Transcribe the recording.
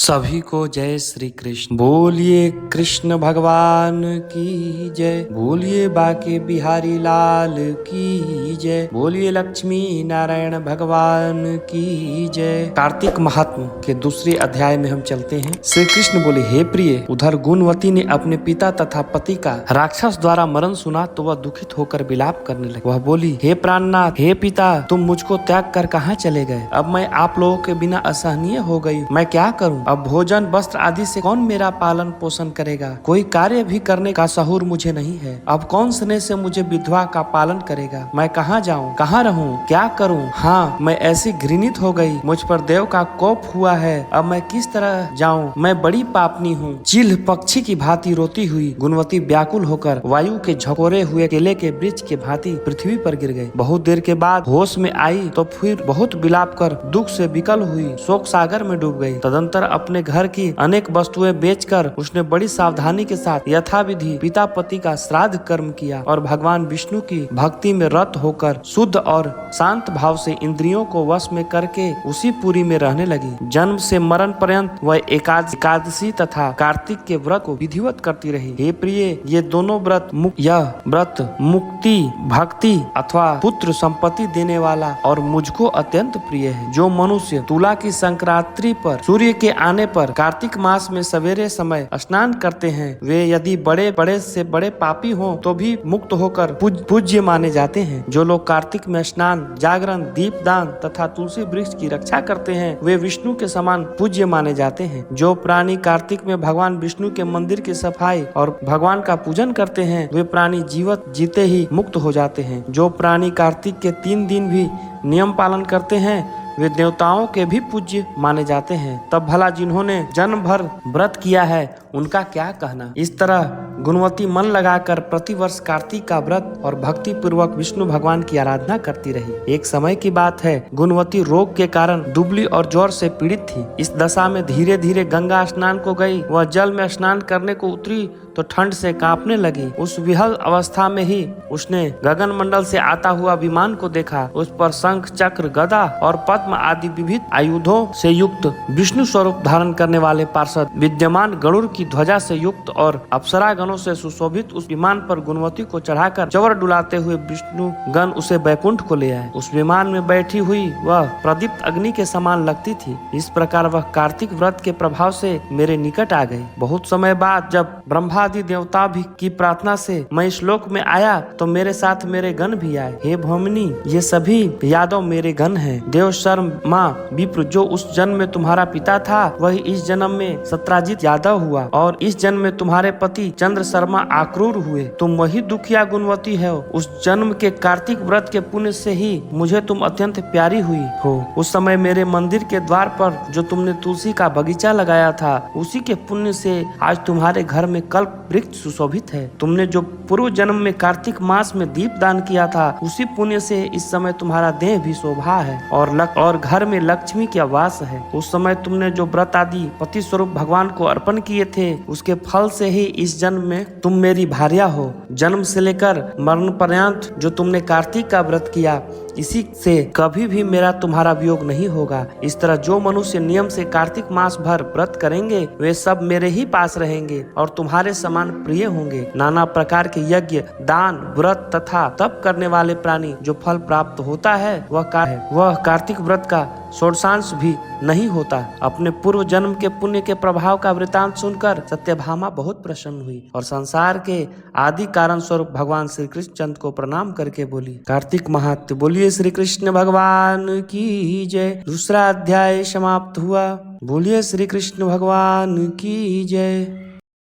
सभी को जय श्री कृष्ण। बोलिए कृष्ण भगवान की जय। बोलिए बाके बिहारी लाल की जय। बोलिए लक्ष्मी नारायण भगवान की जय। कार्तिक महात्म के दूसरे अध्याय में हम चलते हैं। श्री कृष्ण बोले, हे प्रिय, उधर गुणवती ने अपने पिता तथा पति का राक्षस द्वारा मरण सुना तो वह दुखित होकर विलाप करने लगी। वह बोली, हे प्राणनाथ, हे पिता, तुम मुझको त्याग कर कहाँ चले गए? अब मैं आप लोगों के बिना असहनीय हो गई। मैं क्या करूं? अब भोजन वस्त्र आदि से कौन मेरा पालन पोषण करेगा? कोई कार्य भी करने का सहूर मुझे नहीं है। अब कौन स्नेह से मुझे विधवा का पालन करेगा? मैं कहाँ जाऊँ, कहाँ रहूँ, क्या करूँ? हाँ, मैं ऐसी घृणित हो गई, मुझ पर देव का कोप हुआ है। अब मैं किस तरह जाऊँ? मैं बड़ी पापनी हूँ। चिल्ह पक्षी की भांति रोती हुई गुणवती व्याकुल होकर वायु के झकोरे हुए केले के वृक्ष के भांति पृथ्वी पर गिर गई। बहुत देर के बाद होश में आई तो फिर बहुत विलाप कर दुख से विकल हुई शोक सागर में डूब गई। तदंतर अपने घर की अनेक वस्तुएं बेचकर उसने बड़ी सावधानी के साथ यथाविधि पिता पति का श्राद्ध कर्म किया और भगवान विष्णु की भक्ति में रत होकर शुद्ध और शांत भाव से इंद्रियों को वश में करके उसी पुरी में रहने लगी। जन्म से मरण पर्यंत वह एकादशी तथा कार्तिक के व्रत को विधिवत करती रही। हे प्रिय, ये दोनों व्रत यह व्रत मुक्ति, भक्ति अथवा पुत्र संपत्ति देने वाला और मुझको अत्यंत प्रिय है। जो मनुष्य तुला की संक्रांति पर सूर्य के आने पर कार्तिक मास में सवेरे समय स्नान करते हैं, वे यदि बड़े से बड़े पापी हों तो भी मुक्त होकर पूज्य माने जाते हैं। जो लोग कार्तिक में स्नान, जागरण, दीपदान तथा तुलसी वृक्ष की रक्षा करते हैं, वे विष्णु के समान पूज्य माने जाते हैं। जो प्राणी कार्तिक में भगवान विष्णु के मंदिर की सफाई और भगवान का पूजन करते हैं, वे प्राणी जीवित जीते ही मुक्त हो जाते हैं। जो प्राणी कार्तिक के 3 दिन भी नियम पालन करते हैं, वे देवताओं के भी पूज्य माने जाते हैं। तब भला जिन्होंने जन्म भर व्रत किया है उनका क्या कहना। इस तरह गुणवती मन लगाकर प्रतिवर्ष कार्तिक का व्रत और भक्ति पूर्वक विष्णु भगवान की आराधना करती रही। एक समय की बात है, गुणवती रोग के कारण दुबली और ज्वर से पीड़ित थी। इस दशा में धीरे धीरे गंगा स्नान को गई। वह जल में स्नान करने को उतरी तो ठंड से कांपने लगी। उस विहल अवस्था में ही उसने गगन मंडल से आता हुआ विमान को देखा। उस पर शंख, चक्र, गदा और पद्म आदि विविध आयुधों से युक्त विष्णु स्वरूप धारण करने वाले पार्षद विद्यमान गरुड़ की ध्वजा से युक्त और अप्सरा गणों से सुशोभित उस विमान पर गुणवती को चढ़ाकर चवर डुलाते हुए विष्णु गण उसे बैकुंठ को ले आए। उस विमान में बैठी हुई वह प्रदीप्त अग्नि के समान लगती थी। इस प्रकार वह कार्तिक व्रत के प्रभाव से मेरे निकट आ गई। बहुत समय बाद जब ब्रह्मादि देवता भी की प्रार्थना से मैं इस लोक में आया तो मेरे साथ मेरे गण भी आए। हे भौमिनी, ये सभी यादव मेरे गण हैं। देव शर्मा विप्र, जो उस जन्म में तुम्हारा पिता था, वही इस जन्म में सत्राजित यादव हुआ और इस जन्म में तुम्हारे पति चंद्र शर्मा आक्रूर हुए। तुम वही दुखिया गुणवती हो। उस जन्म के कार्तिक व्रत के पुण्य से ही मुझे तुम अत्यंत प्यारी हुई हो। उस समय मेरे मंदिर के द्वार पर जो तुमने तुलसी का बगीचा लगाया था, उसी के पुण्य से आज तुम्हारे घर में कल्प वृक्ष सुशोभित है। तुमने जो पूर्व जन्म में कार्तिक मास में दीप दान किया था, उसी पुण्य से इस समय तुम्हारा देह भी शोभा है और घर में लक्ष्मी की आवास है। उस समय तुमने जो व्रत आदि पति स्वरूप भगवान को अर्पण किए थे, उसके फल से ही इस जन्म में तुम मेरी भार्या हो। जन्म से लेकर मरण पर्यंत जो तुमने कार्तिक का व्रत किया, इसी से कभी भी मेरा तुम्हारा वियोग नहीं होगा। इस तरह जो मनुष्य नियम से कार्तिक मास भर व्रत करेंगे, वे सब मेरे ही पास रहेंगे और तुम्हारे समान प्रिय होंगे। नाना प्रकार के यज्ञ, दान, व्रत तथा तप करने वाले प्राणी जो फल प्राप्त होता है, वह कार्तिक व्रत का षोडशांश भी नहीं होता। अपने पूर्व जन्म के पुण्य के प्रभाव का वृतांत सुनकर सत्यभामा बहुत प्रसन्न हुई और संसार के आदि कारण स्वरूप भगवान श्री कृष्ण चंद्र को प्रणाम करके बोली, कार्तिक महात्म्य। बोलिए श्री कृष्ण भगवान की जय। दूसरा अध्याय समाप्त हुआ। बोलिए श्री कृष्ण भगवान की जय।